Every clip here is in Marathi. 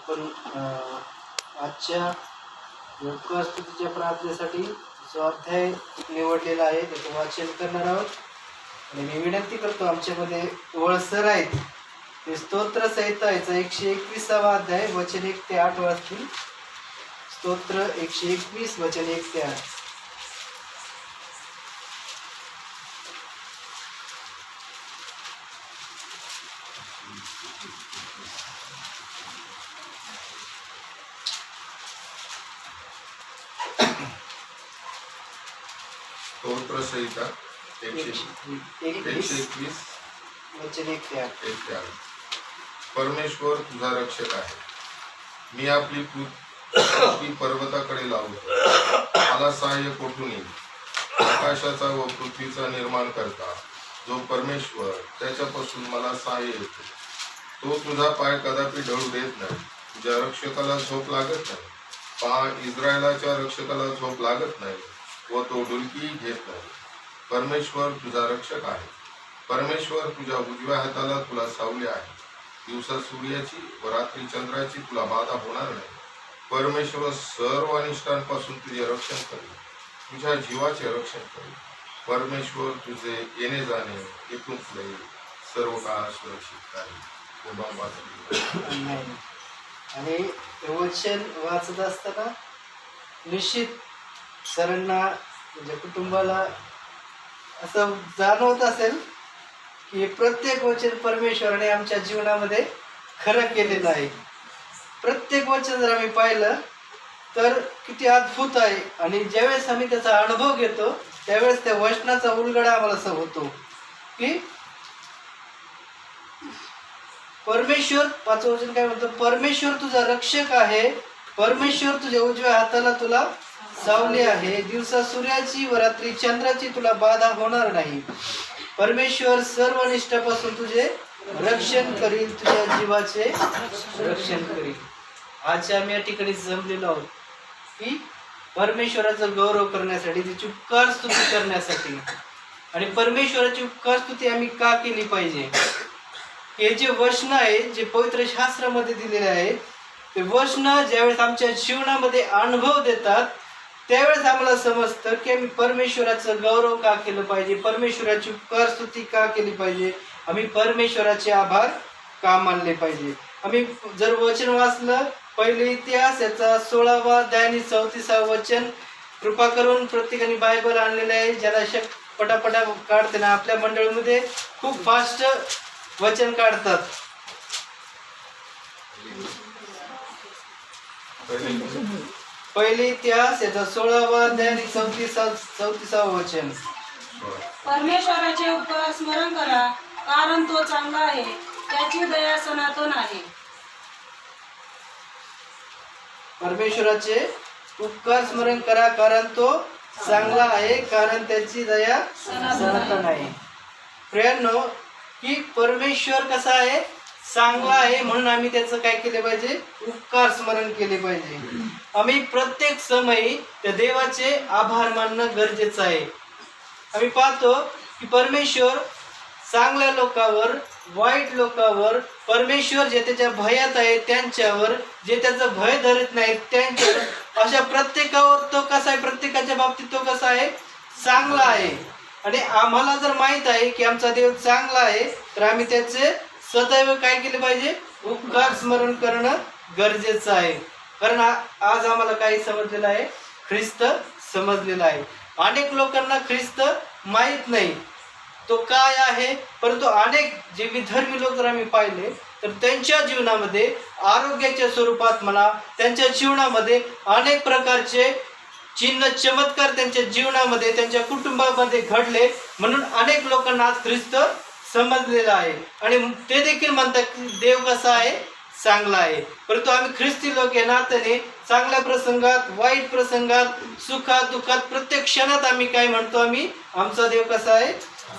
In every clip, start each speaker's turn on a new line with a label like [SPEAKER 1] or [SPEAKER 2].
[SPEAKER 1] आपण आजच्या योगस्तुतीच्या प्रार्थनेसाठी जो अध्याय निवडलेला आहे त्याचं वाचन करणार आहोत. आणि मी विनंती करतो आमच्यामध्ये वळसर आहेत ते स्तोत्र संहिताचा 121वा अध्याय वचन 1 ते 8 वाचतील. स्तोत्र 121 वचन 1 ते 8.
[SPEAKER 2] स्तोत्र संहिता 121
[SPEAKER 1] वचन 1 ते 8.
[SPEAKER 2] परमेश्वर तुझा रक्षक आहे. मी आपली पृथ्वी पर्वताकडे लावतो. मला सहाय्य कोठून येईल? आकाशाचा व पृथ्वीचा निर्माण करता जो परमेश्वर, त्याच्यापासून मला सहाय्य येते. तो तुझा पाय कदापि ढळू देत नाही. तुझ्या रक्षकाला झोप लागत नाही. पहा, इस्रायलाच्या रक्षकाला झोप लागत नाही व तो डुलकी घेत नाही. परमेश्वर तुझा रक्षक आहे. परमेश्वर तुझ्या उजव्या हाताला तुला सावली आहे. दिवसा सूर्याची व रात्री चंद्राची तुला बाधा होणार नाही. परमेश्वर सर्व अनिष्टांपासून तुझे रक्षण करेल. तुझ्या जीवाचे रक्षण करेल. परमेश्वर तुझे येणे जाणे इथून पुढे सर्व काळ सुरक्षित राहील.
[SPEAKER 1] आणि वचन वाचत असताना निश्चित सरांना म्हणजे कुटुंबाला असं जाणवत असेल की प्रत्येक वचन परमेश्वराने आमच्या जीवनामध्ये खरं केलेलं आहे. प्रत्येक वचन जर आम्ही पाहिलं तर किती अद्भुत आहे. आणि ज्यावेळेस आम्ही त्याचा अनुभव घेतो त्यावेळेस त्या वचनाचा उलगडा आम्हाला असं होतो की परमेश्वर, 5वं वचन काय म्हणतो? परमेश्वर तुझा रक्षक आहे. परमेश्वर तुझ्या उजव्या हाताला तुला सावली आहे. दिवसा सूर्याची व रात्री चंद्राची तुला बाधा होणार नाही. परमेश्वर सर्व अनिष्टापासून तुझे रक्षण करील. तुझ्या जीवाचे रक्षण करील. आज आम्ही या ठिकाणी जमलेलो आहोत की परमेश्वराचा गौरव करण्यासाठी, त्याची उपकार स्तुती करण्यासाठी. आणि परमेश्वराची उपकार स्तुती आम्ही का केली पाहिजे? हे जे वचन आहे, जे पवित्र शास्त्रामध्ये दिलेले आहे, ते वचन ज्यावेळेस आमच्या जीवनामध्ये अनुभव देतात त्यावेळेस आम्हाला समजतं की आम्ही परमेश्वराचं गौरव का केलं पाहिजे, परमेश्वराची उपकार स्तुती का केली पाहिजे, आम्ही परमेश्वराचे आभार का मानले पाहिजे. आम्ही जर वचन वाचलं, पहिले इतिहास याचा 16वा अध्याय आणि 34वा वचन, कृपा करून प्रत्येकाने बायबल आणलेलं आहे. ज्याला पटापटा काढते ना, आपल्या मंडळीमध्ये खूप फास्ट वचन काढतात. पहिले इतिहास याचा 16वा अध्याय आणि 34वा वचन.
[SPEAKER 3] परमेश्वराचे उपकार स्मरण करा, कारण तो चांगला आहे. त्याची दया सनातन आहे.
[SPEAKER 1] परमेश्वराचे उपकार स्मरण करा, कारण तो चांगला आहे, कारण त्याची दया सनातन आहे. प्रियांनो, की परमेश्वर कसा आहे? चांगला आहे. म्हणून आम्ही त्याचं काय केले पाहिजे? उपकार स्मरण केले पाहिजे. आम्ही प्रत्येक समयी त्या देवाचे आभार मानणं गरजेचं आहे. आम्ही पाहतो की परमेश्वर चांगल्या लोकांवर, वाईट लोकांवर, परमेश्वर जे त्याच्या भयात आहे त्यांच्यावर, जे त्याचं भय धरत नाही त्यांच्यावर, अशा प्रत्येकावर तो कसा आहे? प्रत्येकाच्या बाबतीत तो कसा आहे? चांगला आहे. आणि आम्हाला जर माहित आहे की आमचा देव चांगला आहे तर आम्ही त्याचे सदैव काय केले पाहिजे? उपकार स्मरण करणं गरजेचं आहे. कारण आज आम्हाला काही समजलेलं आहे? ख्रिस्त समजलेला आहे. अनेक लोकांना ख्रिस्त माहीत नाही तो काय आहे. परंतु अनेक जे विधर्मी लोक जर आम्ही पाहिले तर त्यांच्या जीवनामध्ये आरोग्याच्या स्वरूपात म्हणा, त्यांच्या जीवनामध्ये अनेक प्रकारचे चिन्ह चमत्कार त्यांच्या जीवनामध्ये, त्यांच्या कुटुंबामध्ये घडले. म्हणून अनेक लोकांना आज ख्रिस्त समजलेला आहे. आणि ते देखील म्हणतात की देव कसा आहे? चांगला आहे. परंतु आम्ही ख्रिस्ती लोक या नात्याने चांगल्या प्रसंगात, वाईट प्रसंगात, सुखात दुःखात, प्रत्येक क्षणात आम्ही काय म्हणतो? आम्ही आमचा देव कसा आहे?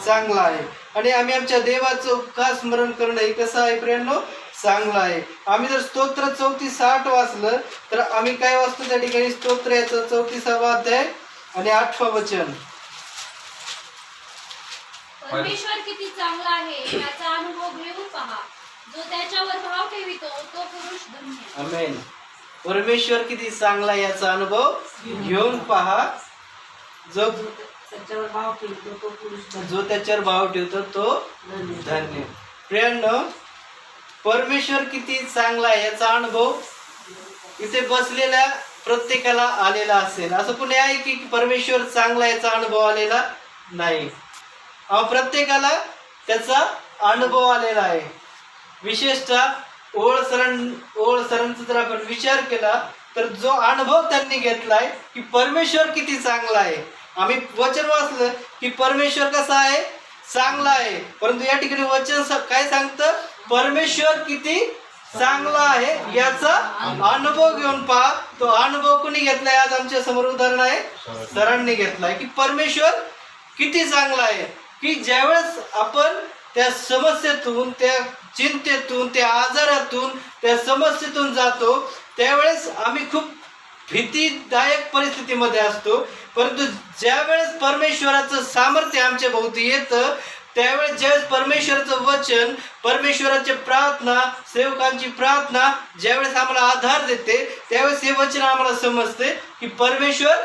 [SPEAKER 1] चांगला आहे. आणि आम्ही आमच्या देवाचं उपकार स्मरण करणं हे कसं आहे प्रियांनो? चांगलं आहे. आम्ही जर स्तोत्र 34:8 वाचलं तर आम्ही काय वाचतो त्या ठिकाणी? स्तोत्र याचं 34वा अध्याय आणि 8वं वचन.
[SPEAKER 4] परमेश्वर किती चांगला आहे याचा अनुभव घेऊन पहा. जो त्याच्यावर भाव ठेवितो तो पुरुष धन्य.
[SPEAKER 1] आमेन. परमेश्वर किती चांगला आहे याचा अनुभव घेऊन पहा. जो
[SPEAKER 3] त्याच्यावर भाव ठेवतो तो पुरुष
[SPEAKER 1] जो त्याच्यावर भाव ठेवतो तो धन्य. प्रियांनो, परमेश्वर किती चांगला आहे याचा अनुभव इथे बसलेल्या प्रत्येकाला आलेला असेल. असं कुणी आहे की परमेश्वर चांगला याचा अनुभव आलेला नाही? प्रत्येकाला त्याचा अनुभव आलेला आहे. विशेषतः ओळ सरांचा जर आपण विचार केला तर जो अनुभव त्यांनी घेतलाय की परमेश्वर किती चांगला आहे. आम्ही वचन वाचलं की परमेश्वर कसा आहे, चांगला आहे. परंतु या ठिकाणी वचन काय सांगतं, परमेश्वर किती चांगला आहे याचा अनुभव घेऊन पहा. तो अनुभव कोणी घेतलाय? आज आमच्या समोर उदाहरण आहे, सरांनी घेतलाय की परमेश्वर किती चांगला आहे. की ज्यावेळेस आपण त्या समस्येतून, त्या चिंतेतून, त्या आजारातून, त्या समस्येतून जातो त्यावेळेस आम्ही खूप भीतीदायक परिस्थितीमध्ये असतो. परंतु ज्यावेळेस परमेश्वराचं सामर्थ्य आमच्या भोवती येतं त्यावेळेस ज्यावेळेस परमेश्वराचं वचन, परमेश्वराची प्रार्थना, सेवकांची प्रार्थना ज्यावेळेस आम्हाला आधार देते त्यावेळेस हे वचन आम्हाला समजते की परमेश्वर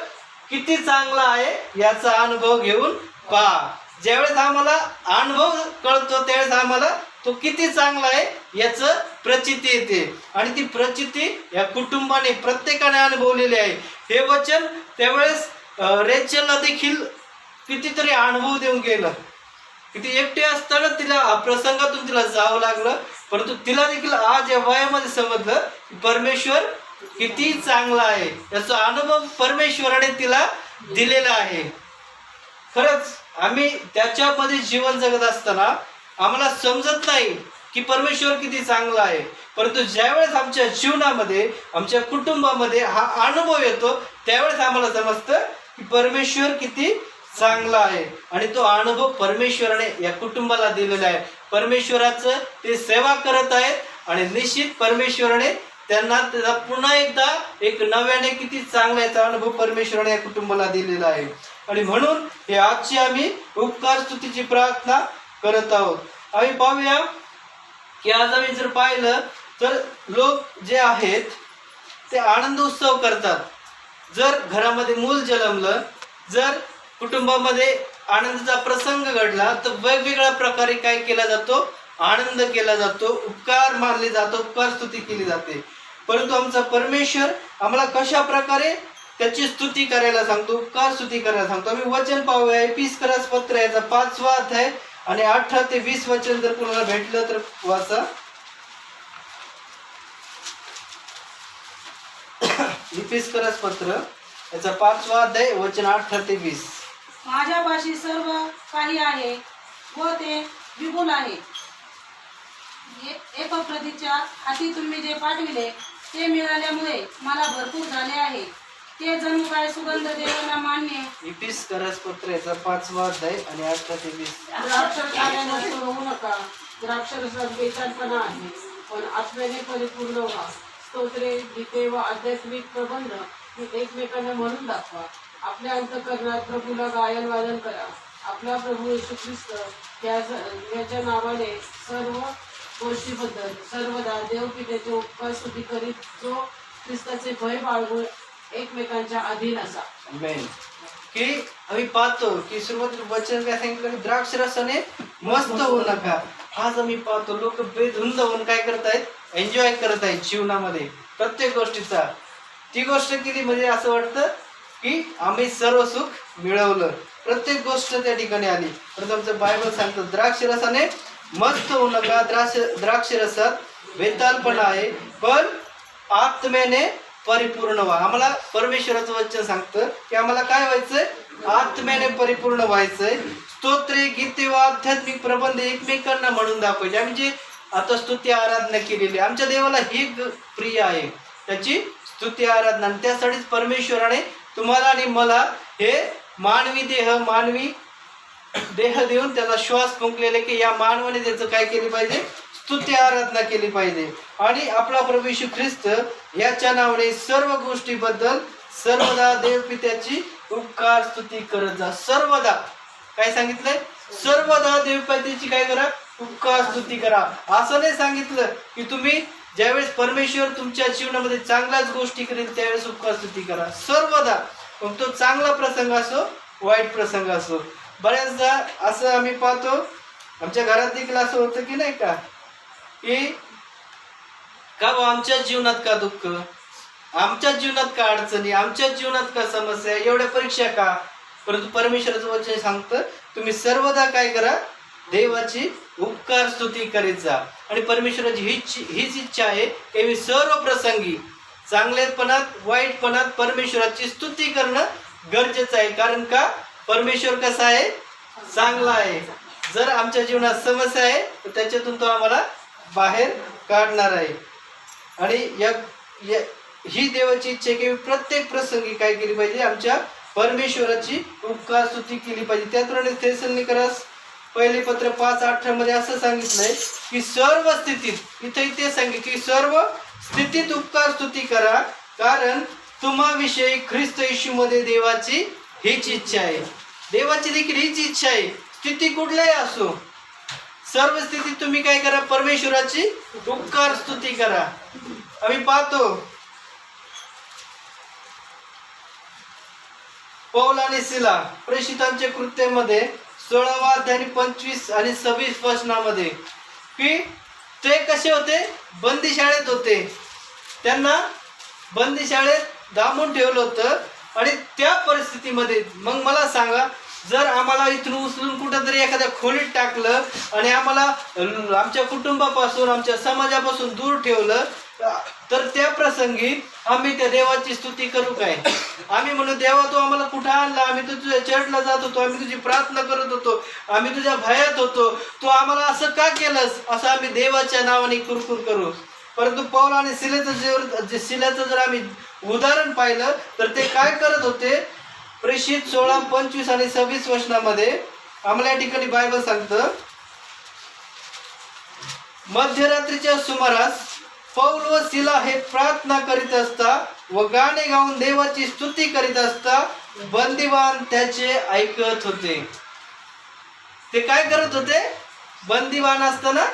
[SPEAKER 1] किती चांगला आहे याचा अनुभव घेऊन पहा. ज्यावेळेस आम्हाला अनुभव कळतो त्यावेळेस आम्हाला तो किती चांगला आहे याचं प्रचिती येते. आणि ती प्रचिती या कुटुंबाने प्रत्येकाने अनुभवलेली आहे. हे वचन त्यावेळेस रेचलला देखील कितीतरी अनुभव देऊन गेलं. किती एकटे असताना तिला प्रसंगातून तिला जावं लागलं, परंतु तिला देखील आज या वयामध्ये समजलं की परमेश्वर किती चांगला आहे. याचा अनुभव परमेश्वराने तिला दिलेला आहे. खरंच आम्ही त्याच्यामध्ये जीवन जगत असताना आम्हाला समजत नाही की परमेश्वर किती चांगला आहे. परंतु ज्यावेळेस आमच्या जीवनामध्ये, आमच्या कुटुंबामध्ये हा अनुभव येतो त्यावेळेस आम्हाला समजतं की परमेश्वर किती चांगला आहे. आणि तो अनुभव परमेश्वराने या कुटुंबाला दिलेला आहे. परमेश्वराचं ते सेवा करत आहेत आणि निश्चित परमेश्वराने त्यांना त्याचा पुन्हा एकदा एक नव्याने किती चांगला याचा अनुभव परमेश्वराने या कुटुंबाला दिलेला आहे. आणि म्हणून हे आजची आम्ही उपकार स्तुतीची प्रार्थना करत आहोत. आम्ही पाहूया की आज आम्ही जर पाहिलं तर लोक जे आहेत ते आनंद उत्सव करतात. जर घरामध्ये मूल जन्मलं, जर कुटुंबामध्ये आनंदाचा प्रसंग घडला तर वेगवेगळ्या प्रकारे काय केला जातो, आनंद केला जातो, उपकार मानले जातो, उपकार स्तुती केली जाते. परंतु आमचा परमेश्वर आम्हाला कशा प्रकारे त्याची स्तुती करायला सांगतो, उपकार स्तुती करायला सांगतो. आम्ही वचन पाहूया. एपिस्करास पत्र याचा 5वा अध्याय आणि 18 ते 20 वचन जर कोणाला भेटलं तर वाचा. एपिस्करास पत्र याचा 5वा अध्याय वचन 18 ते 20.
[SPEAKER 3] माझ्यापाशी सर्व काही आहे व ते विपुल आहे. एपफ्रदीच्या हाती तुम्ही जे पाठविले ते मिळाल्यामुळे मला भरपूर झाले आहे. ते जणू काय सुगंध देवाला मान्य.
[SPEAKER 1] एपिस्करास पत्र याचा 5वा अध्याय आणि 18 ते 20.
[SPEAKER 5] द्राक्षरसाने सोडवू नका. द्राक्षरसात बेचारपणा आहे, पण आत्म्याने परिपूर्ण व्हा. स्तोत्रे, गीते व आध्यात्मिक प्रबंध एकमेकांना म्हणून दाखवा. आपल्या अंतःकरणात प्रभूला गायन वादन करा. आपला प्रभू येशू ख्रिस्त याच्या नावाने सर्व गोष्टीबद्दल सर्वदा देवपितेचे उपकार स्तुती करीत, जो ख्रिस्ताचे भय बाळगून एकमेकांच्या अधीन असा.
[SPEAKER 1] आमेन. की आम्ही पाहतो की सुरुवातीला वचन काय सांगितलं, द्राक्ष रसाने मस्त होऊ नका. आज आम्ही पाहतो लोक बेधुंद होऊन काय करतायत, एन्जॉय करत आहेत जीवनामध्ये प्रत्येक गोष्टीचा. ती गोष्ट केली म्हणजे असं वाटतं की आम्ही सर्व सुख मिळवलं, प्रत्येक गोष्ट त्या ठिकाणी आली. परंतु आमचं बायबल सांगतं द्राक्ष रसाने मस्त होऊ नका. द्राक्ष रसात बेतालपणा आहे, पण आत्म्याने परिपूर्ण व्हा. आम्हाला परमेश्वराचं वचन सांगतं की आम्हाला काय व्हायचंय, आत्म्याने परिपूर्ण व्हायचंय. स्तोत्रे, गीते व आध्यात्मिक प्रबंध एकमेकांना म्हणून दाखवायचे. आम्ही जे आता स्तुती आराधना केलेली आमच्या देवाला ही प्रिय आहे, त्याची स्तुती आराधना. आणि त्यासाठीच परमेश्वराने तुम्हाला आणि मला हे मानवी देह देऊन त्याचा श्वास फुंकलेले की या मानवाने त्याचं काय केली पाहिजे, स्तुती आराधना केली पाहिजे. आणि आपला प्रभू येशू ख्रिस्त याच्या नावाने सर्व गोष्टीबद्दल सर्वदा देवपित्याची उपकार स्तुती करत जा. सर्वदा काय सांगितलंय, सर्वदा देवपित्याची काय करा, उपकार स्तुती करा. असं नाही सांगितलं की तुम्ही ज्यावेळेस परमेश्वर तुमच्या जीवनामध्ये चांगल्याच गोष्टी करेल त्यावेळेस उपकार स्तुती करा सर्वदा. मग तो चांगला प्रसंग असो वाईट प्रसंग असो. बऱ्याचदा असं आम्ही पाहतो आमच्या घरात देखील असं होतं की नाही का, की का बा आमच्या जीवनात का दुःख, आमच्या जीवनात का अडचणी, आमच्या जीवनात का समस्या, एवढ्या परीक्षा का. परंतु परमेश्वराचं वचन सांगतं तुम्ही सर्वदा काय करा, देवाची उपकार स्तुती करीत जा. आणि परमेश्वराची हीच इच्छा आहे की मी सर्व प्रसंगी चांगलेपणात वाईटपणात परमेश्वराची स्तुती करणं गरजेचं आहे. कारण का परमेश्वर कसा आहे, चांगला आहे. जर आमच्या जीवनात समस्या आहे तर त्याच्यातून तो आम्हाला बाहेर काढणार आहे. आणि ही देवाची इच्छा आहे की प्रत्येक प्रसंगी काय केली पाहिजे, आमच्या परमेश्वराची उपकार स्तुती केली पाहिजे. त्याचप्रमाणे थेसलोनिकरास पहिले पत्र 5:18 मध्ये असं सांगितलंय की सर्व स्थितीत, इथे सांगितलं की सर्व स्थितीत उपकार स्तुती करा कारण तुम्हाविषयी ख्रिस्त येशूमध्ये देवाची हीच इच्छा आहे. देवाची देखील हीच इच्छा आहे. स्थिती कुठल्याही असो सर्व स्थितीत तुम्ही काय करा, परमेश्वराची उपकार स्तुती करा. आम्ही पाहतो पौल आणि सिला प्रेषितांच्या कृत्यामध्ये 16 अध्याय आणि 25 आणि 26 वचनामध्ये की ते कसे होते, बंदीशाळेत होते. त्यांना बंदीशाळेत दाबून ठेवलं होतं. आणि त्या परिस्थितीमध्ये मग मला सांगा, जर आम्हाला इथून उचलून कुठंतरी एखाद्या खोलीत टाकलं आणि आम्हाला आमच्या कुटुंबापासून आमच्या समाजापासून दूर ठेवलं तर त्या प्रसंगी आम्ही त्या देवाची स्तुती करू काय. आम्ही म्हणू देवा तू आम्हाला कुठं आणला, आम्ही तर तुझ्या चर्चला जात होतो, आम्ही तुझी प्रार्थना करत होतो, आम्ही तुझ्या भयात होतो, तू आम्हाला असं का केलंस, असं आम्ही देवाच्या नावाने कुरकुर करू. परंतु पौल आणि सिल्याचं जर आम्ही उदाहरण पाहिलं तर ते काय करत होते. प्रेषित 16, 25 आणि 26 वचनामध्ये आम्हाला या ठिकाणी बायबल सांगतं, मध्यरात्रीच्या सुमारास पौल व सिला हे प्रार्थना करीत असता व गाणे गाऊन देवाची स्तुती करीत असता बंदिवान त्याचे ऐकत होते. ते काय करत होते, बंदिवान असताना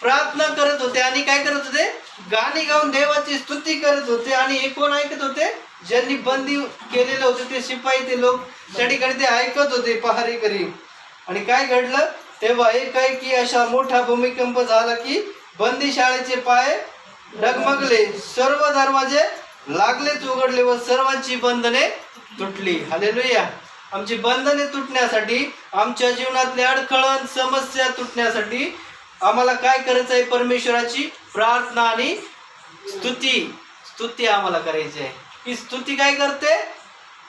[SPEAKER 1] प्रार्थना करत होते आणि काय करत होते, गाणी गाऊन देवाची स्तुती करत होते. आणि हे कोण ऐकत होते, ज्यांनी बंदी केलेले होते ते शिपाई, ते लोक त्या ठिकाणी ते ऐकत होते पहारेकरी. आणि काय घडलं, तेव्हा एकाएकी अशा मोठा भूमिकंप झाला की बंदीशाळेचे पाय डगमगले, सर्व दरवाजे लागलेच उघडले व सर्वांची बंधने तुटली. हालेलुया. आमची बंधने तुटण्यासाठी, आमच्या जीवनातले अडखळण समस्या तुटण्यासाठी आम्हाला काय करायचं आहे, परमेश्वराची प्रार्थना आणि स्तुती आम्हाला करायची आहे. ही स्तुती काय करते,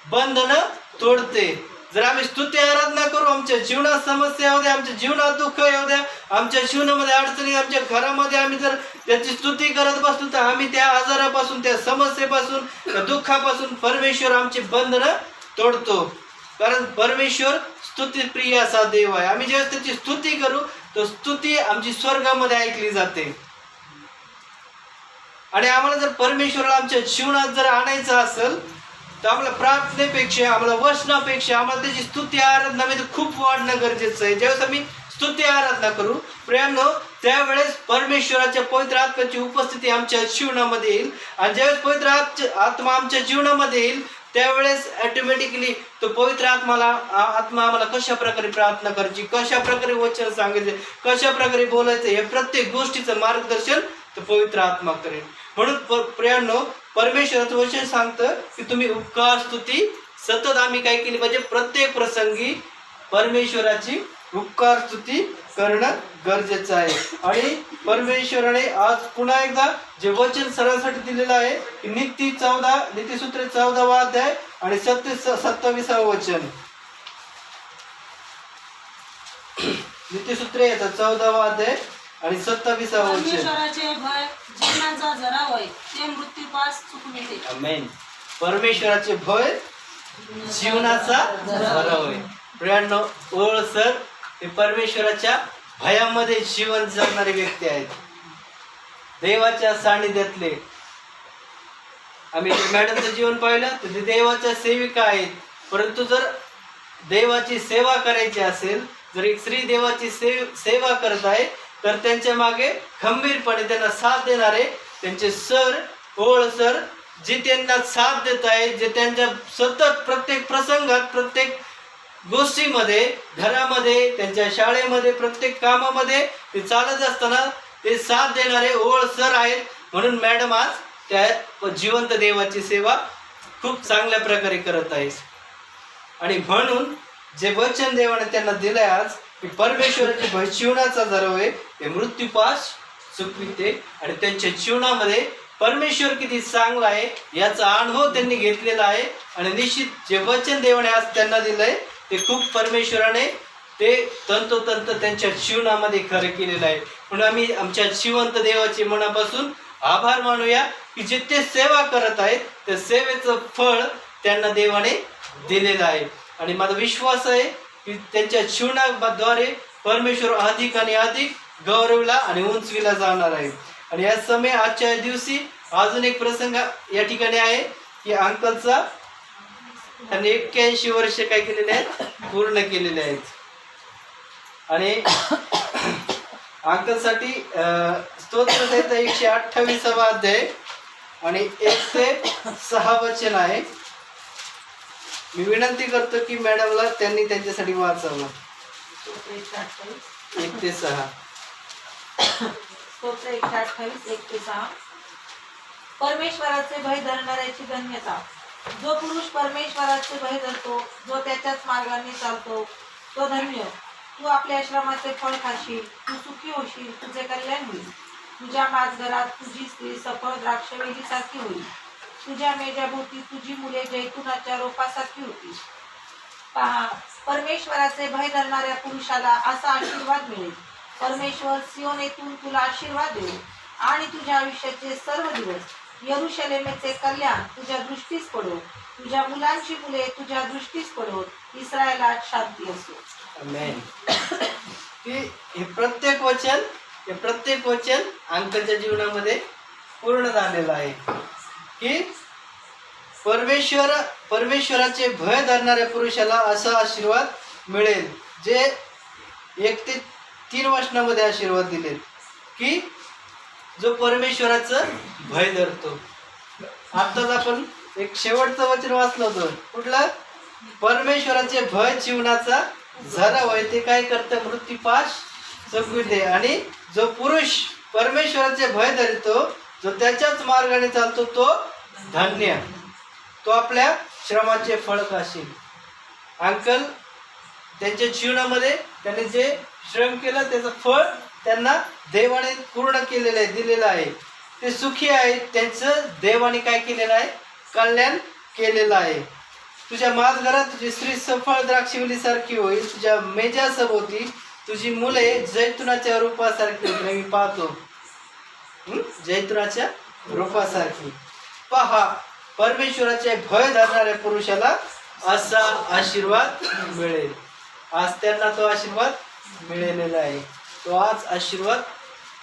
[SPEAKER 1] बंधनं तोडते. जर आम्ही स्तुती आराधना करू, आमच्या जीवनात समस्या येऊ द्या, आमच्या जीवनात दुःख येऊ द्या, आमच्या जीवनामध्ये अडचणी, आमच्या घरामध्ये आम्ही जर त्याची स्तुती करत बसलो तर आम्ही त्या आजारापासून, त्या समस्येपासून, त्या दुःखापासून परमेश्वर आमची बंधनं तोडतो. कारण परमेश्वर स्तुतीप्रिय असा देव आहे. आम्ही जेव्हा त्याची स्तुती करू तर स्तुती आमची स्वर्गामध्ये ऐकली जाते. आणि आम्हाला जर परमेश्वराला आमच्या जीवनात जर आणायचं असेल तर आम्हाला प्रार्थनेपेक्षा, आम्हाला वचनापेक्षा आम्हाला त्याची स्तुती आराधनामध्ये खूप वाढणं गरजेचं आहे. ज्यावेळेस आम्ही स्तुती आराधना करू प्रेमनो, त्यावेळेस परमेश्वराच्या पवित्र आत्म्याची उपस्थिती आमच्या जीवनामध्ये येईल. आणि ज्यावेळेस पवित्र आत्मा आमच्या जीवनामध्ये येईल त्यावेळेस ऑटोमॅटिकली तो पवित्र आत्मा आम्हाला कशा प्रकारे प्रार्थना करायची, कशा प्रकारे वचन सांगायचे, कशा प्रकारे बोलायचं, हे प्रत्येक गोष्टीचं मार्गदर्शन तो पवित्र आत्मा करेल. म्हणून प्रियांनो, परमेश्वराचं वचन सांगतं की तुम्ही उपकार स्तुती सतत आम्ही काय केली पाहिजे, प्रत्येक प्रसंगी परमेश्वराची उपकार स्तुती करणं गरजेचं आहे. आणि परमेश्वराने आज पुन्हा एकदा जे वचन सर्वांसाठी दिलेलं आहे की नीतिसूत्रे 14 अध्याय आणि 27 वचन. नीतिसूत्रे 14 अध्याय आणि 27 वचन.
[SPEAKER 3] परमेश्वराचे भय जीवनाचा जरा होय, ते मृत्यूपास चुकविते.
[SPEAKER 1] आमेन. परमेश्वराचे भय जीवनाचा झरा होय. प्रियांनो, ओळ सर हे परमेश्वराच्या भयामध्ये जीवन जगणारे व्यक्ती आहेत, देवाच्या सानिध्यातले. आम्ही मॅडमचं जीवन पाहिलं तर ते देवाच्या सेविका आहेत. परंतु जर देवाची सेवा करायची असेल, जर एक स्त्री देवाची सेवा करत आहे तर त्यांच्या मागे खंबीरपणे त्यांना साथ देणारे त्यांचे सर, ओळ सर, जे त्यांना साथ देत आहेत, जे त्यांच्या सतत प्रत्येक प्रसंगात, प्रत्येक गोष्टीमध्ये, घरामध्ये, त्यांच्या शाळेमध्ये, प्रत्येक कामामध्ये ते चालत असताना ते साथ देणारे ओळ सर आहेत. म्हणून मॅडम आज त्या जिवंत देवाची सेवा खूप चांगल्या प्रकारे करत आहेत. आणि म्हणून जे वचन देवाने त्यांना दिलंय आज की परमेश्वराचे भय जीवनाचा जरव आहे, ते मृत्यूपास चुकविते. आणि त्यांच्या जीवनामध्ये परमेश्वर किती चांगला आहे याचा अनुभव त्यांनी घेतलेला आहे. आणि निश्चित जे वचन देवाने आज त्यांना दिलंय ते खूप परमेश्वराने ते तंतोतंत त्यांच्या जीवनामध्ये खरं केलेलं आहे. म्हणून आम्ही आमच्या जिवंत देवाचे मनापासून आभार मानूया की जे ते सेवा करत आहेत त्या सेवेचं फळ त्यांना देवाने दिलेलं आहे. आणि माझा विश्वास आहे की त्यांच्या जीवनाद्वारे परमेश्वर अधिक आणि अधिक गौरवला आणि उंचविला जाणार आहे. आणि या समय आजच्या दिवशी अजून एक प्रसंग या ठिकाणी आहे की अंकलचा त्यांनी 81 वर्ष काय केलेले आहेत, पूर्ण केलेले आहेत. आणि अंकलसाठी स्तोत्रसहित 128 अध्याय आणि 1 ते 6 वचन आहे. मी विनंती करतो की मॅडमला त्यांनी त्यांच्यासाठी वाचावं. 1 ते 6.
[SPEAKER 6] स्तोत्र 128 1 ते 6. परमेश्वराचे भय धरणाऱ्याची धन्यता. जो पुरुष परमेश्वराचे भय धरतो, जो त्याच्याच मार्गाने चालतो, तो धन्य. तू आपल्या श्रमाचे फळ खाशील, तू सुखी होशील, तुझे कल्याण होईल. तुझ्या माझघरात तुझी स्त्री सफळ द्राक्षवेलीसारखी होईल. तुझ्या मेजाभोवती तुझी मुले जैतुनाच्या रोपासारखी होतील. पहा, परमेश्वराचे भय धरणाऱ्या पुरुषाला असा आशीर्वाद मिळेल. परमेश्वर सियोनेतून तुला आशीर्वाद देईल आणि तुझ्या आयुष्याचे सर्व दिवस यरूशलेमेचे कल्याण तुझ्या दृष्टीस पडो. तुझ्या मुलांची मुले तुझ्या दृष्टीस पडो. इस्रायलात शांती असो.
[SPEAKER 1] आमेन. की हे प्रत्येक वचन अंकलच्या जीवनामध्ये पूर्ण झालेलं आहे की परमेश्वराचे भय धरणाऱ्या पुरुषाला असा आशीर्वाद मिळेल. जे 1 ते 3 वचनामध्ये आशीर्वाद दिले की जो परमेश्वराचं भय धरतो. आताच आपण एक शेवटचं वचन वाचलं होतं, कुठलं? परमेश्वराचे भय जीवनाचा झराव आहे, ते काय करतं? मृत्यूपाश चुकविते. आणि जो पुरुष परमेश्वराचे भय धरतो, जो त्याच्याच मार्गाने चालतो, तो धन्य. तो आपल्या श्रमाचे फळ खाशील. अंकल त्यांच्या जीवनामध्ये त्यांनी जे श्रम केलं त्याचं फळ त्यांना देवाने पूर्ण केलेलं आहे, दिलेलं आहे. ते सुखी आहेत. त्यांचं देवाने काय केलेलं आहे? कल्याण केलेलं आहे. तुझ्या माझघरात तुझी स्त्री सफळ द्राक्षवेलीसारखी होईल. तुझ्या मेजासभोवती तुझी मुले जैतुनाच्या रूपासारखी होतील. मी पाहतो जैतुनाच्या रूपासारखी. पहा, परमेश्वराचे भय धरणाऱ्या पुरुषाला असा आशीर्वाद मिळेल. आज त्यांना तो आशीर्वाद मिळालेला आहे. तो आज आशीर्वाद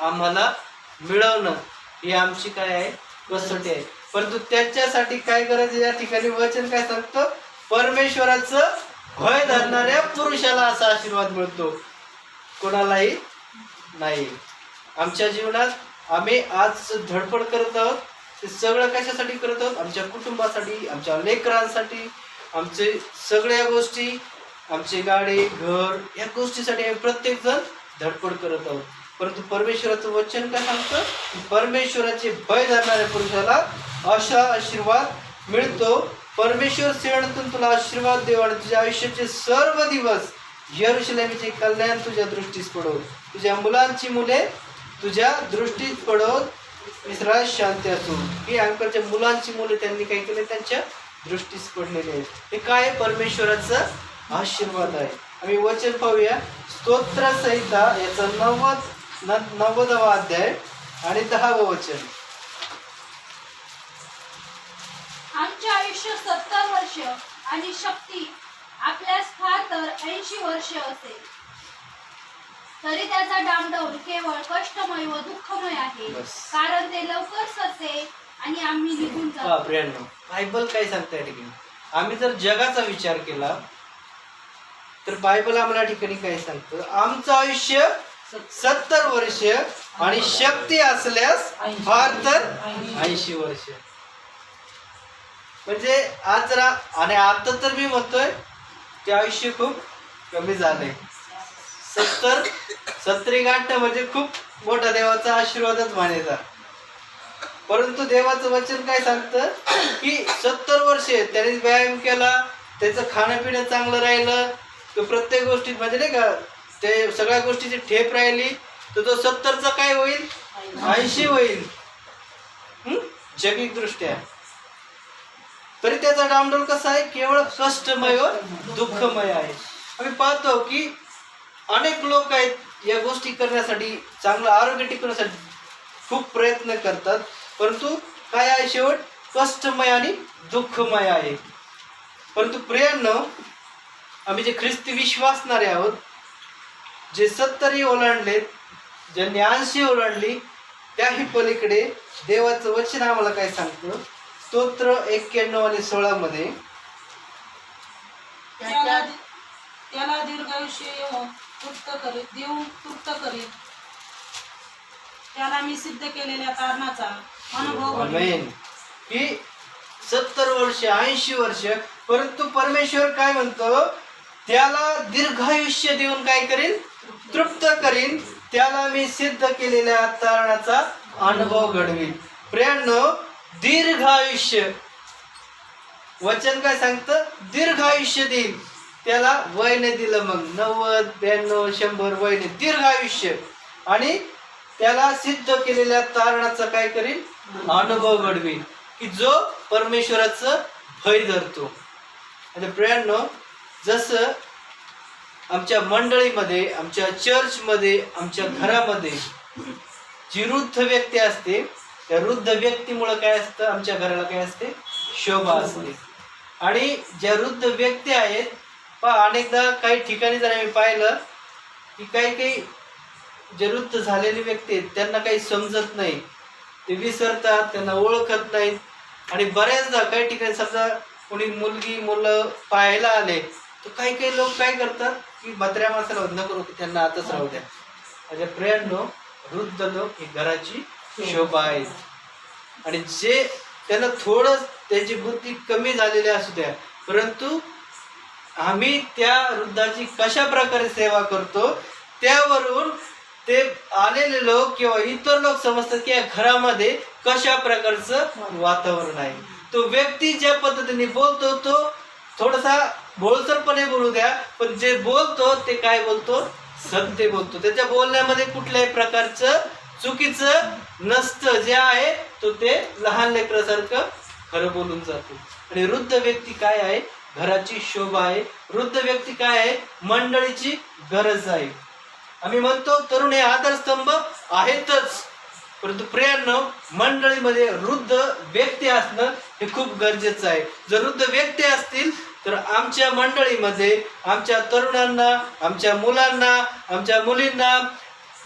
[SPEAKER 1] आम्हाला मिळवणं ही आमची काय आहे? कसोटी आहे. परंतु त्याच्यासाठी काय करायचं? या ठिकाणी वचन काय सांगतं? परमेश्वराचं भय धरणाऱ्या पुरुषाला असा आशीर्वाद मिळतो, कोणालाही नाही. आमच्या जीवनात आम्ही आज धडपड करत आहोत, ते सगळं कशासाठी करत आहोत? आमच्या कुटुंबासाठी, आमच्या लेकरांसाठी, आमचे सगळ्या गोष्टी, आमची गाडी, घर, या गोष्टीसाठी आम्ही प्रत्येक जण धडपड करत आहोत. परंतु परमेश्वराचं वचन काय सांगतं? परमेश्वराचे भय धरणाऱ्या पुरुषाला असा आशीर्वाद मिळतो. परमेश्वर सिंहातून तुला आशीर्वाद देव आणि तुझ्या आयुष्याचे सर्व दिवस यरूशलेमेचे कल्याण तुझ्या दृष्टीस पडो. तुझ्या मुलांची मुले तुझ्या दृष्टीस पडो. इस्रायल शांती असो. ही अंकलच्या मुलांची मुले त्यांनी काय केले? त्यांच्या दृष्टीस पडलेले आहेत. हे काय? परमेश्वराचा आशीर्वाद आहे. आम्ही वचन पाहूया. स्तोत्र संहिता याचा 90वा अध्याय आणि 10वं वचन.
[SPEAKER 4] आमचे आयुष्य 70 वर्ष आणि शक्ती आपल्यास फार तर 80 वर्ष असेल, तरी त्याचा डामडौल केवळ कष्टमय व दुःखमय आहे, कारण ते लवकर सरते आणि आम्ही निघून जातो.
[SPEAKER 1] प्रियांनो, बायबल काय सांगतं या ठिकाणी? आम्ही जर जगाचा विचार केला तर बायबल आम्हाला ठिकाणी काय सांगतं? आमचं आयुष्य 70 वर्ष आणि शक्ती असल्यास फार तर 80 वर्ष. म्हणजे आज आणि आता तर मी म्हणतोय ते आयुष्य खूप कमी झालंय. 70 गाठणं म्हणजे खूप मोठा देवाचा आशीर्वादच मानायचा. परंतु देवाचं वचन काय सांगतं की 70 वर्ष त्याने व्यायाम केला, त्याचं खाणं पिणं चांगलं राहिलं, तो प्रत्येक गोष्टीत म्हणजे नाही का ते सगळ्या गोष्टीची ठेप राहिली, तर तो 70चा काय होईल 80 होईल जैविक दृष्ट्या. तरी त्याचा डामडोल कसा आहे, केवळ कष्टमय व दुःखमय आहे. आम्ही पाहतो की अनेक लोक आहेत या गोष्टी करण्यासाठी, चांगलं आरोग्य टिकवण्यासाठी खूप प्रयत्न करतात, परंतु काय आहे शेवट कष्टमय आणि दुःखमय आहे. परंतु प्रियांनो, आम्ही जे ख्रिस्ती विश्वासणारे आहोत, जे 70 ओलांडलेत, ज्यांनी 80 ओलांडली, त्याही पलीकडे देवाचं वचन आम्हाला काय सांगतं, स्तोत्र 91 आणि 16 मध्ये
[SPEAKER 3] त्याला दीर्घायुष्य देऊन तृप्त करीत त्याला मी सिद्ध केलेल्या कारणाचा अनुभव घडविला.
[SPEAKER 1] आमेन. की 70 वर्ष 80 वर्ष, परंतु परमेश्वर काय म्हणतो, त्याला दीर्घायुष्य देऊन काय करीन, तृप्त करीन, त्याला मी सिद्ध केलेल्या कारणाचा अनुभव घडवीन. प्रियांनो, दीर्घायुष्य वचन काय सांगतं, दीर्घायुष्य देईल. त्याला वय नाही दिलं, मग 90 92 100 वय नाही, दीर्घायुष्य, आणि त्याला सिद्ध केलेल्या तारणाचा काय करील, अनुभव घडवील, की जो परमेश्वराचं भय धरतो. आणि प्रियांनो, जसं आमच्या मंडळीमध्ये, आमच्या चर्चमध्ये, आमच्या घरामध्ये जी वृद्ध व्यक्ती असते, त्या वृद्ध व्यक्तीमुळे काय असतं, आमच्या घराला काय असते, शोभा असते. आणि ज्या वृद्ध व्यक्ती आहेत, अनेकदा काही ठिकाणी जर आम्ही पाहिलं की काही जे वृद्ध झालेली व्यक्ती आहेत त्यांना काही समजत नाही, ते विसरतात, त्यांना ओळखत नाहीत. आणि बऱ्याचदा काही ठिकाणी समजा कोणी मुलगी मुलं पाहायला आले, तर काही लोक काय करतात की भद्र्या माणसाला नको की त्यांना आताच राहू द्या. म्हणजे प्रियांनो, वृद्ध लोक ही घराची शोभा आहेत. आणि जे त्यांना थोडं त्याची बुद्धी कमी झालेली असू द्या, परंतु आम्ही त्या वृद्धाची कशा प्रकारे सेवा करतो त्यावरून ते आलेले लोक किंवा इतर लोक समजतात की या घरामध्ये कशा प्रकारचं वातावरण आहे. तो व्यक्ती ज्या पद्धतीने बोलतो, तो थोडासा बोलसरपणे बोलू द्या, पण जे बोलतो ते काय बोलतो, सत्य बोलतो. त्याच्या बोलण्यामध्ये कुठल्याही प्रकारचं चुकीचं नसतं, जे आहे तो ते लहान लेकरासारखं खरं बोलून जातो. आणि वृद्ध व्यक्ती काय आहे, घराची शोभा आहे. वृद्ध व्यक्ती काय आहे, मंडळीची गरज आहे. आम्ही म्हणतो तरुण हे आधारस्तंभ आहेतच, परंतु प्रियांनो, मंडळीमध्ये वृद्ध व्यक्ती असणं हे खूप गरजेचं आहे. जर वृद्ध व्यक्ती असतील तर आमच्या मंडळीमध्ये आमच्या तरुणांना, आमच्या मुलांना, आमच्या मुलींना,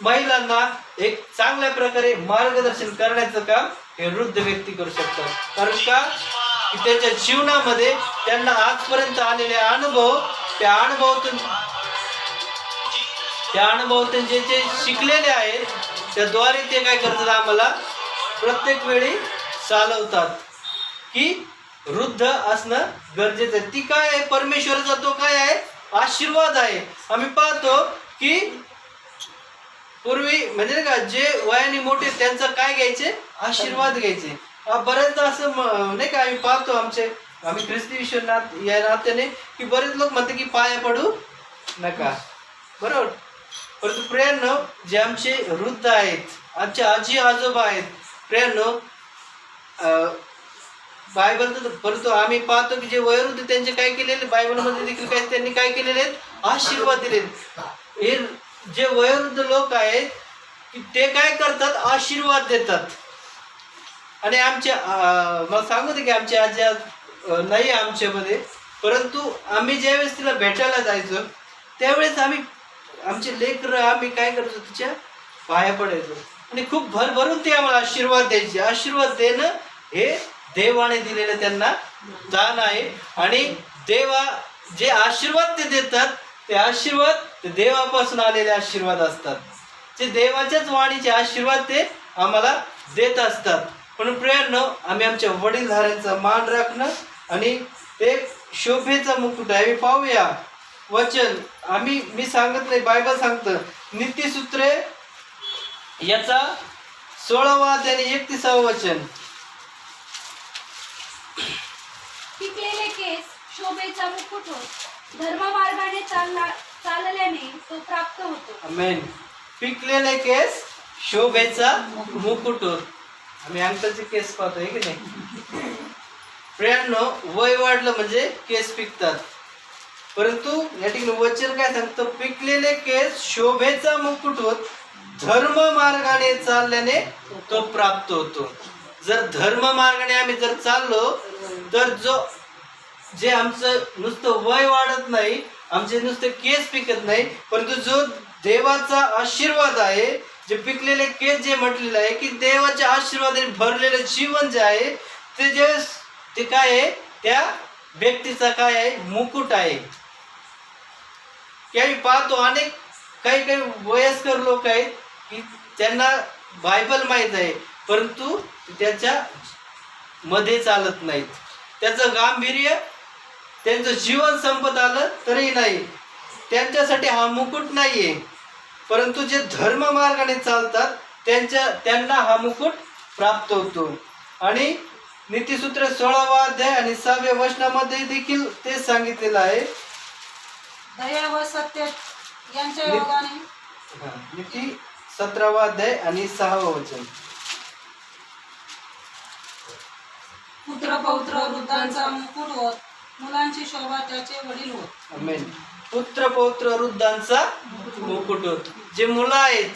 [SPEAKER 1] महिलांना एक चांगल्या प्रकारे मार्गदर्शन करण्याचं काम हे वृद्ध व्यक्ती करू शकतात. कारण का, की त्यांच्या जीवनामध्ये त्यांना आजपर्यंत आलेले अनुभव, त्या अनुभवातून जे जे शिकलेले आहेत त्याद्वारे ते काय करतात, आम्हाला प्रत्येक वेळी चालवतात की वृद्ध असणं गरजेचं आहे. ती काय आहे, परमेश्वराचा तो काय आहे, आशीर्वाद आहे. आम्ही पाहतो की पूर्वी म्हणजे का जे वयाने मोठे त्यांचं काय घ्यायचे, आशीर्वाद घ्यायचे. बरेचदा असं नाही का आम्ही पाहतो, आम्ही ख्रिस्ती विश्वास या नात्याने की बरेच लोक म्हणते की पाया पडू नका, बरोबर. परंतु प्रियांनो, जे आमचे वृद्ध आहेत, आमच्या आजी आजोबा आहेत, प्रियांनो, बायबल, परंतु आम्ही पाहतो की जे वयोवृद्ध त्यांचे काय केलेले, बायबलमध्ये देखील काय त्यांनी काय केलेले आहेत, आशीर्वाद दिले. हे जे वयोवृद्ध लोक आहेत की ते काय करतात, आशीर्वाद देतात. आणि आमच्या मला सांगू दे की आमची आजी नाही आमच्यामध्ये, परंतु आम्ही ज्यावेळेस तिला भेटायला जायचो त्यावेळेस आमचे लेकरं आम्ही काय करायचो, तिच्या पाया पडायचो आणि खूप भरभरून ते आम्हाला आशीर्वाद द्यायचे. आशीर्वाद देणं हे देवाने दिलेलं त्यांना दान आहे. आणि देवा जे आशीर्वाद ते देतात, ते आशीर्वाद ते देवापासून आलेले आशीर्वाद असतात. जे देवाच्याच वाणीचे आशीर्वाद ते आम्हाला देत असतात. म्हणून प्रियांनो, आम्ही आमच्या वडीलधाऱ्यांचा मान राखणं आणि ते शोभेचा मुकुट आहे. पाहूया वचन. मी सांगत नाही, बायबल सांगतं. नीतिसूत्रे याचा 16वा अध्याय आणि 31वा वचन.
[SPEAKER 4] पिकलेले केस शोभेचा मुकुट होत, धर्ममार्गाने चालल्याने तो प्राप्त होतो.
[SPEAKER 1] आमेन. पिकलेले केस शोभेचा मुकुट होत. आम्ही अंकलचे केस पाहतोय की नाही. प्रियांनो, वय वाढलं म्हणजे केस पिकतात, परंतु या ठिकाणी वचन काय सांगतं? पिकलेले केस शोभेचा मुकुट होत, धर्म मार्गाने चालल्याने तो प्राप्त होतो. जर धर्म मार्गाने आम्ही जर चाललो तर जे आमचं नुसतं वय वाढत नाही, आमचे नुसते केस पिकत नाही, परंतु जो देवाचा आशीर्वाद आहे, जे पिकलेले केस जे म्हटलेलं आहे की देवाच्या आशीर्वादाने भरलेलं जीवन जे आहे ते काय आहे? त्या व्यक्तीचा काय आहे? मुकुट आहे. की आम्ही पाहतो अनेक काही वयस्कर लोक आहेत की त्यांना बायबल माहीत आहे, परंतु त्याच्या मध्ये चालत नाहीत. त्याचं गांभीर्य, त्यांचं जीवन संपत आलं तरी नाही, त्यांच्यासाठी हा मुकुट नाहीये. परंतु जे धर्म मार्गाने चालतात त्यांना हा मुकुट प्राप्त होतो. आणि नीतिसूत्र 16वा अध्याय आणि 6व्या वचनामध्ये देखील ते सांगितलेलं आहे.
[SPEAKER 3] दया व सत्य यांच्या योगाने
[SPEAKER 1] नीती 17वा अध्याय आणि 6वं वचन.
[SPEAKER 3] पुत्र पौत्र वृद्धांचा मुकुट होत, मुलांची शोभा त्याचे वडील होत.
[SPEAKER 1] आमेन. पुत्र पौत्र वृद्धांचा मुकुट होत. जे मुलं आहेत,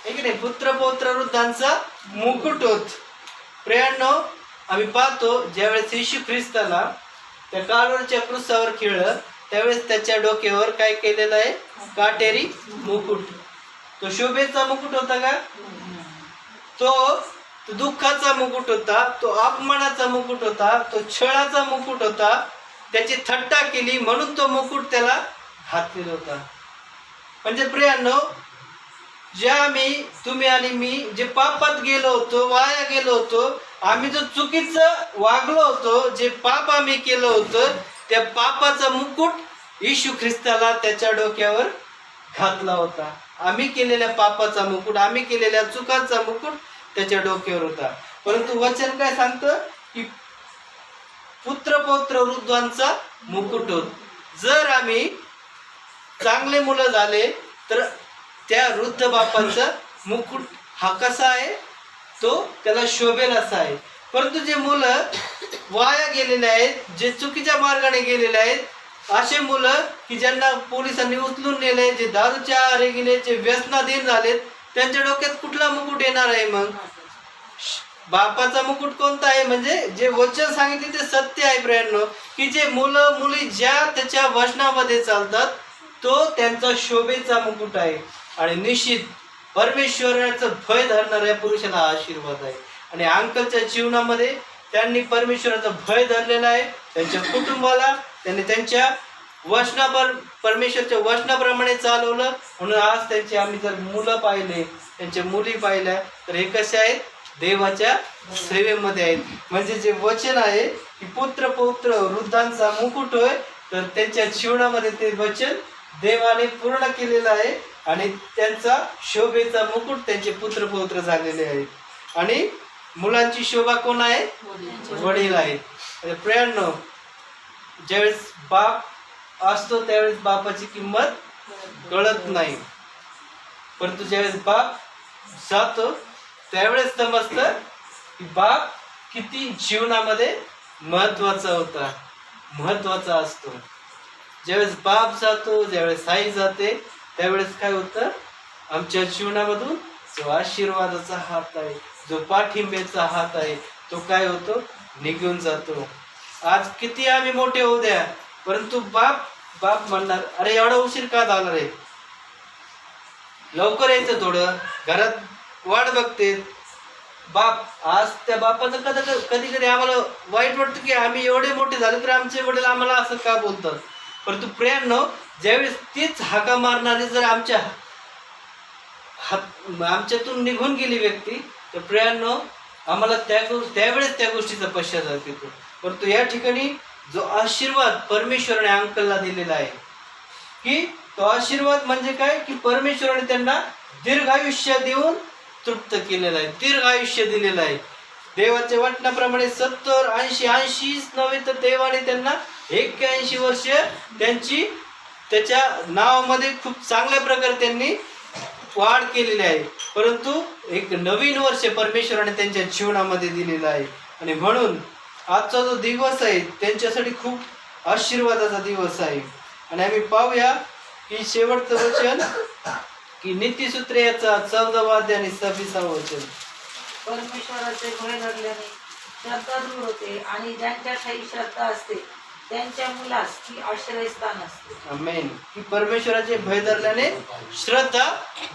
[SPEAKER 1] हे की नाही, पुत्र पौत्र वृद्धांचा मुकुट होत. प्रियांनो, आम्ही पाहतो ज्यावेळेस येशू ख्रिस्ताला त्या कालवरच्या क्रूसावर खिळलं त्यावेळेस त्याच्या डोक्यावर काय केलेलं आहे? काटेरी मुकुट. तो शोभेचा मुकुट होता का? तो दुःखाचा मुकुट होता, तो अपमानाचा मुकुट होता, तो छळाचा मुकुट होता. त्याची थट्टा केली म्हणून तो मुकुट त्याला घातलेला होता. म्हणजे प्रियांनो, तुम्ही आणि मी जे पापात गेलो होतो, वाया गेलो होतो, आम्ही जो चुकीचं वागलो होतो, जे पाप आम्ही केलं होतं, त्या पापाचा मुकुट येशू ख्रिस्ताला त्याच्या डोक्यावर घातला होता. आम्ही केलेल्या पापाचा मुकुट, आम्ही केलेल्या चुकांचा मुकुट त्याच्या डोक्यावर होता. परंतु वचन काय सांगतं की पुत्र पौत्र वृद्धांचा मुकुट होत. जर आम्ही चांगले मुलं झाले तर त्या वृद्ध बापाचा मुकुट हा कसा आहे? तो त्याला शोभेल असा आहे. परंतु जे मुलं वाया गेलेले आहेत, जे चुकीच्या मार्गाने गेलेले आहेत, असे मुलं की ज्यांना पोलिसांनी उचलून नेले, जे दारूच्या आहारी गेले, जे व्यसनाधीन झालेत, त्यांच्या डोक्यात कुठला मुकुट येणार आहे? मग बापाचा मुकुट कोणता आहे? म्हणजे जे वचन सांगितले ते सत्य आहे प्रियांनो, की जे मुलं मुली ज्या त्याच्या वचनामध्ये चालतात तो त्यांचा शोभेचा मुकुट आहे. आणि निश्चित परमेश्वराचं भय धरणाऱ्या पुरुषाला आशीर्वाद आहे. आणि अंकलच्या जीवनामध्ये त्यांनी परमेश्वराचा भय धरलेला आहे. त्यांच्या कुटुंबाला त्यांनी त्यांच्या परमेश्वरच्या वचनाप्रमाणे चालवलं. म्हणून आज त्यांची आम्ही जर मुलं पाहिले, त्यांच्या मुली पाहिल्या, तर हे कसे आहेत? देवाच्या सेवेमध्ये आहेत. म्हणजे जे वचन आहे की पुत्र पौत्र वृद्धांचा मुकुट होय, तर त्यांच्या जीवनामध्ये ते वचन देवाने पूर्ण केलेलं आहे. आणि त्यांचा शोभेचा मुकुट त्यांचे पुत्र पौत्र झालेले आहेत. आणि मुलांची शोभा कोण आहे? वडील आहेत. प्रियांनो, ज्यावेळेस बाप असतो त्यावेळेस बापाची किंमत कळत नाही, परंतु ज्यावेळेस बाप जातो त्यावेळेस समजतं की बाप किती जीवनामध्ये महत्वाचा असतो. ज्यावेळेस बाप जातो, ज्यावेळेस आई जाते, त्यावेळेस काय होतं? आमच्या जीवनामधून जो आशीर्वादाचा हात आहे, जो पाठिंब्याचा हात आहे, तो काय होतो? निघून जातो. आज किती आम्ही मोठे होऊ द्या, परंतु बाप म्हणणार, अरे एवढा उशीर का झाला रे, लवकर यायचं, थोडं घरात वाट बघते. बाप आज त्या बापाचं कधी कधी आम्हाला वाईट वाटतं की आम्ही एवढे मोठे झाले तर आमचे वडील आम्हाला असं का बोलतात. परंतु प्रियांनो, ज्यावेळेस तीच हाका मारणारे जर आमच्या आमच्यातून निघून गेली व्यक्ती, तर प्रियांनो आम्हाला त्यावेळेस त्या गोष्टीचा पश्चाताप येतो. परंतु या ठिकाणी जो आशीर्वाद परमेश्वराने अंकलला दिलेला आहे, की तो आशीर्वाद म्हणजे काय, की परमेश्वराने त्यांना दीर्घायुष्य देऊन तृप्त केलेलं आहे, दीर्घ आयुष्य दिलेलं आहे. देवाच्या वचनाप्रमाणे 70, 80, 80च नव्हे तर देवाने त्यांना 81 वर्ष त्याच्या नावामध्ये खूप चांगल्या प्रकारे त्यांनी वाढ केलेली आहे. परंतु एक नवीन वर्ष परमेश्वराने त्यांच्या जीवनामध्ये दिलेलं आहे. आणि म्हणून आजचा जो दिवस आहे त्यांच्यासाठी खूप आशीर्वादाचा दिवस आहे. आणि आम्ही पाहूया की शेवटचं वचन, की नीतिसूत्रे याचा 14वा अध्याय आणि 26वा वचन.
[SPEAKER 6] परमेश्वराचे भय धरल्याने श्रद्धा दृढ होते आणि ज्यांच्या ठाई श्रद्धा असते त्यांच्या मुलास ती आश्रयस्थान असते.
[SPEAKER 1] आमेन. की परमेश्वराचे भय धरल्याने श्रद्धा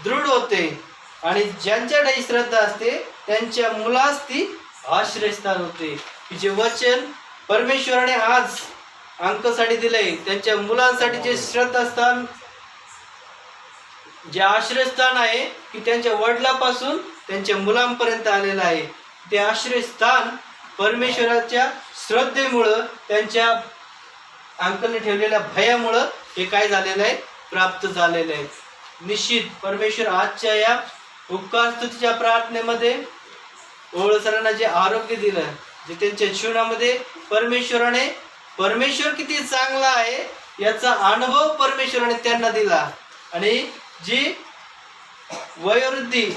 [SPEAKER 1] दृढ होते आणि ज्यांच्याकडे श्रद्धा असते त्यांच्या मुलास ती आश्रयस्थान होते. की जे वचन परमेश्वराने आज अंकासाठी दिलंय, त्यांच्या मुलांसाठी जे श्रद्धास्थान, जे आश्रयस्थान आहे, की त्यांच्या वडिलापासून त्यांच्या मुलांपर्यंत आलेलं आहे. ते आश्रयस्थान परमेश्वराच्या श्रद्धेमुळं, त्यांच्या अंकलने ठेवलेल्या भयामुळं हे काय झालेलं आहे, प्राप्त झालेलं आहे. निश्चित परमेश्वर आजच्या या उपकार स्तुतीच्या प्रार्थनेमध्ये ओळ सरांना जे आरोग्य दिलं, जे त्यांच्या जीवनामध्ये परमेश्वर किती चांगला आहे याचा अनुभव परमेश्वराने त्यांना दिला. आणि जी वयोवृद्धी,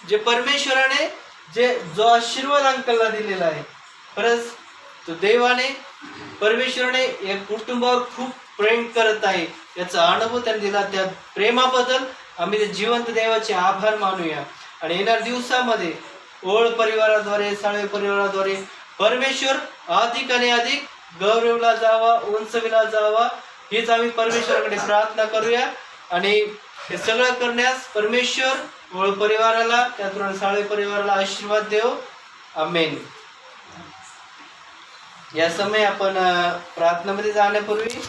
[SPEAKER 1] जे परमेश्वराने जो आशीर्वाद अंकलला दिलेला आहे, खरंच तो देवाने, परमेश्वराने या कुटुंबावर खूप प्रेम करत आहे याचा अनुभव त्यांनी दिला. त्या प्रेमाबद्दल आम्ही ते जिवंत देवाचे आभार मानूया. आणि येणाऱ्या दिवसामध्ये ओळ परिवाराद्वारे, साळवे परिवाराद्वारे परमेश्वर अधिक आणि अधिक गौरवला जावा, उंचविला जावा, हीच आम्ही परमेश्वराकडे प्रार्थना करूया. आणि हे सगळं करण्यास परमेश्वर ओळ परिवाराला, त्याचप्रमाणे साळवे परिवाराला आशीर्वाद देव. आमेन. या समय आपण प्रार्थनेमध्ये जाण्यापूर्वी